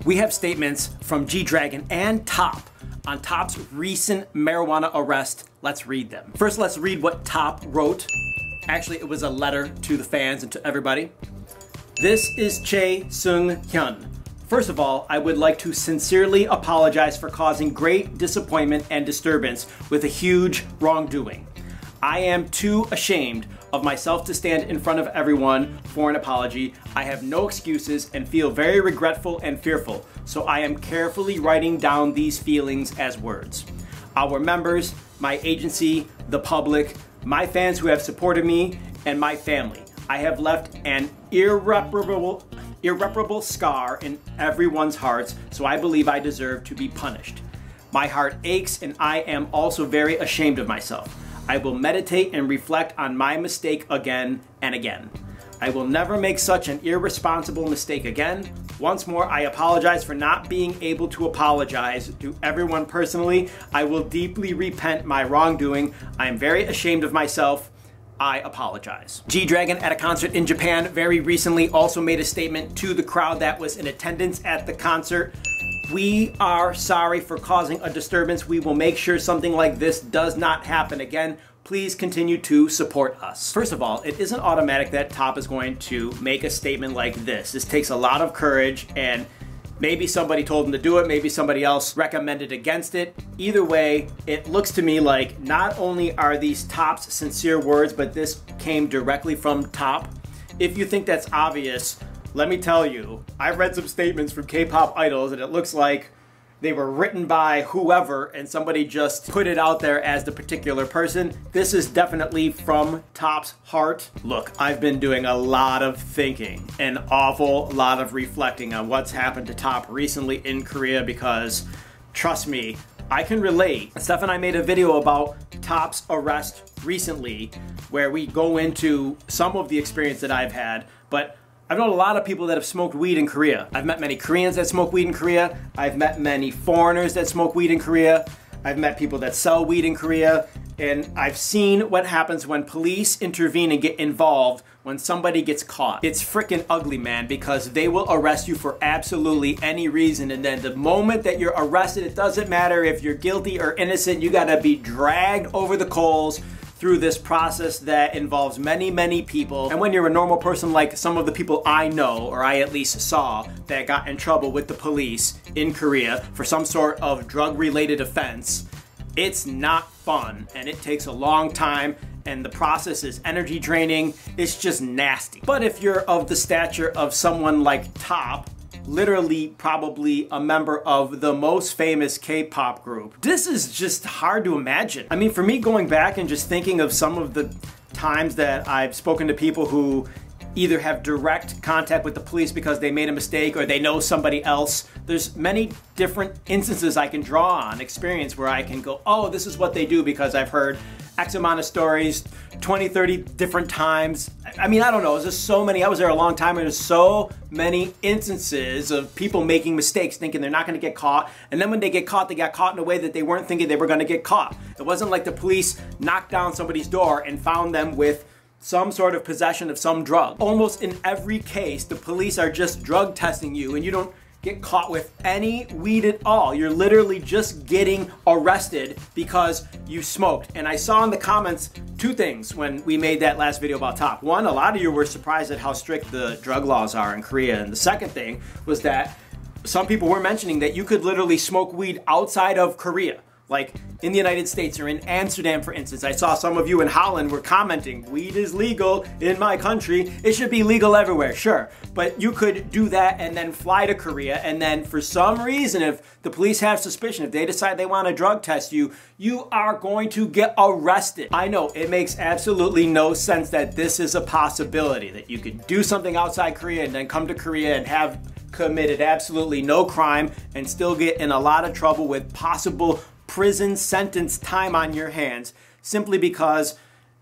We have statements from G-Dragon and T.O.P on T.O.P's recent marijuana arrest. Let's read them. First, let's read what T.O.P wrote. Actually, it was a letter to the fans and to everybody. This is Chae Sung-hyun. First of all, I would like to sincerely apologize for causing great disappointment and disturbance with a huge wrongdoing. I am too ashamed of myself to stand in front of everyone for an apology. I have no excuses and feel very regretful and fearful, so I am carefully writing down these feelings as words. Our members, my agency, the public, my fans who have supported me, and my family. I have left an irreparable scar in everyone's hearts, so I believe I deserve to be punished. My heart aches and I am also very ashamed of myself. I will meditate and reflect on my mistake again and again. I will never make such an irresponsible mistake again. Once more, I apologize for not being able to apologize to everyone personally. I will deeply repent my wrongdoing. I am very ashamed of myself. I apologize. G-Dragon at a concert in Japan very recently also made a statement to the crowd that was in attendance at the concert. We are sorry for causing a disturbance. We will make sure something like this does not happen again. Please continue to support us. First of all, it isn't automatic that T.O.P is going to make a statement like this. This takes a lot of courage, and maybe somebody told him to do it, maybe somebody else recommended against it. Either way, it looks to me like not only are these T.O.P's sincere words, but this came directly from T.O.P. If you think that's obvious, let me tell you, I've read some statements from K-pop idols and it looks like they were written by whoever and somebody just put it out there as the particular person. This is definitely from T.O.P's heart. Look, I've been doing a lot of thinking, an awful lot of reflecting on what's happened to T.O.P recently in Korea because, trust me, I can relate. Steph and I made a video about T.O.P's arrest recently where we go into some of the experience that I've had, but I've known a lot of people that have smoked weed in Korea. I've met many Koreans that smoke weed in Korea. I've met many foreigners that smoke weed in Korea. I've met people that sell weed in Korea. And I've seen what happens when police intervene and get involved when somebody gets caught. It's freaking ugly, man, because they will arrest you for absolutely any reason. And then the moment that you're arrested, it doesn't matter if you're guilty or innocent, you gotta be dragged over the coals through this process that involves many, many people. And when you're a normal person like some of the people I know, or I at least saw, that got in trouble with the police in Korea for some sort of drug-related offense, it's not fun, and it takes a long time, and the process is energy draining. It's just nasty. But if you're of the stature of someone like T.O.P, literally probably a member of the most famous K-pop group, this is just hard to imagine. I mean, for me, going back and just thinking of some of the times that I've spoken to people who either have direct contact with the police because they made a mistake or they know somebody else, there's many different instances I can draw on, experience where I can go, oh, this is what they do because I've heard X amount of stories, 20, 30 different times. I mean, I don't know, there's just so many. I was there a long time and there's so many instances of people making mistakes thinking they're not gonna get caught. And then when they get caught, they got caught in a way that they weren't thinking they were gonna get caught. It wasn't like the police knocked down somebody's door and found them with some sort of possession of some drug. Almost in every case, the police are just drug testing you and you don't get caught with any weed at all. You're literally just getting arrested because you smoked. And I saw in the comments two things when we made that last video about T.O.P. One, a lot of you were surprised at how strict the drug laws are in Korea. And the second thing was that some people were mentioning that you could literally smoke weed outside of Korea. Like in the United States or in Amsterdam, for instance. I saw some of you in Holland were commenting, weed is legal in my country. It should be legal everywhere, sure. But you could do that and then fly to Korea, and then for some reason, if the police have suspicion, if they decide they want to drug test you, you are going to get arrested. I know, it makes absolutely no sense that this is a possibility, that you could do something outside Korea and then come to Korea and have committed absolutely no crime and still get in a lot of trouble with possible prison sentence time on your hands simply because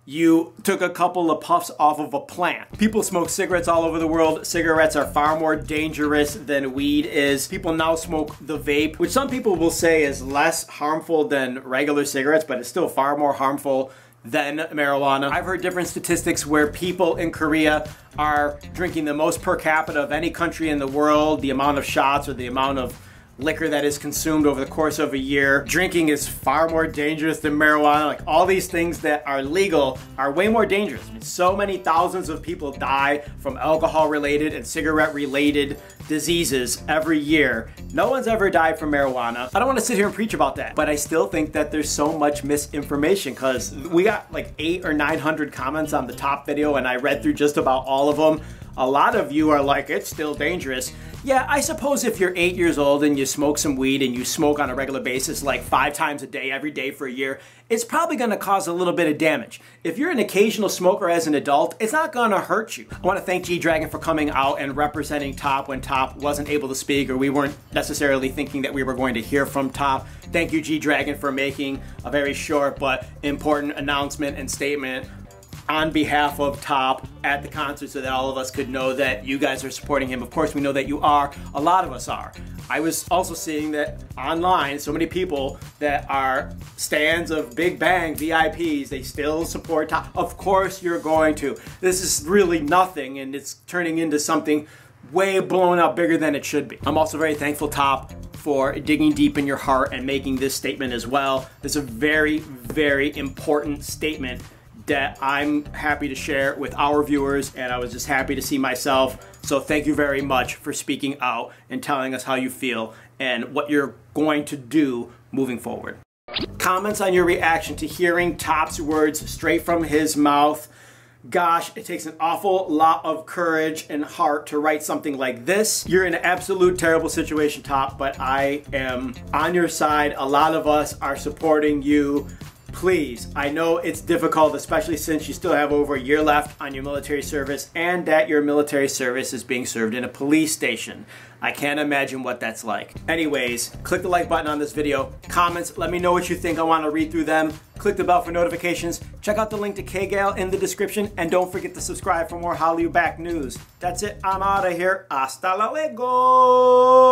you took a couple of puffs off of a plant. People smoke cigarettes all over the world. Cigarettes are far more dangerous than weed is. People now smoke the vape, which some people will say is less harmful than regular cigarettes, but it's still far more harmful than marijuana. I've heard different statistics where people in Korea are drinking the most per capita of any country in the world, the amount of shots or the amount of liquor that is consumed over the course of a year. Drinking is far more dangerous than marijuana. Like, all these things that are legal are way more dangerous. I mean, so many thousands of people die from alcohol-related and cigarette-related diseases every year. No one's ever died from marijuana. I don't want to sit here and preach about that, but I still think that there's so much misinformation, because we got like 800 or 900 comments on the T.O.P video, and I read through just about all of them. A lot of you are like, it's still dangerous. Yeah, I suppose if you're 8 years old and you smoke some weed and you smoke on a regular basis like 5 times a day, every day for a year, it's probably gonna cause a little bit of damage. If you're an occasional smoker as an adult, it's not gonna hurt you. I wanna thank G-Dragon for coming out and representing T.O.P when T.O.P wasn't able to speak, or we weren't necessarily thinking that we were going to hear from T.O.P. Thank you, G-Dragon, for making a very short but important announcement and statement on behalf of T.O.P at the concert, so that all of us could know that you guys are supporting him. Of course, we know that you are. A lot of us are. I was also seeing that online, so many people that are stans of Big Bang VIPs, they still support T.O.P. Of course you're going to. This is really nothing, and it's turning into something way blown up bigger than it should be. I'm also very thankful, T.O.P, for digging deep in your heart and making this statement as well. This is a very, very important statement that I'm happy to share with our viewers, and I was just happy to see myself. So thank you very much for speaking out and telling us how you feel and what you're going to do moving forward. Comments on your reaction to hearing T.O.P's words straight from his mouth. Gosh, it takes an awful lot of courage and heart to write something like this. You're in an absolute terrible situation, T.O.P, but I am on your side. A lot of us are supporting you. Please, I know it's difficult, especially since you still have over a year left on your military service, and that your military service is being served in a police station. I can't imagine what that's like. Anyways, click the like button on this video. Comments, let me know what you think. I want to read through them. Click the bell for notifications. Check out the link to Kgal in the description, and don't forget to subscribe for more Hallyu Back news. That's it. I'm out of here. Hasta luego.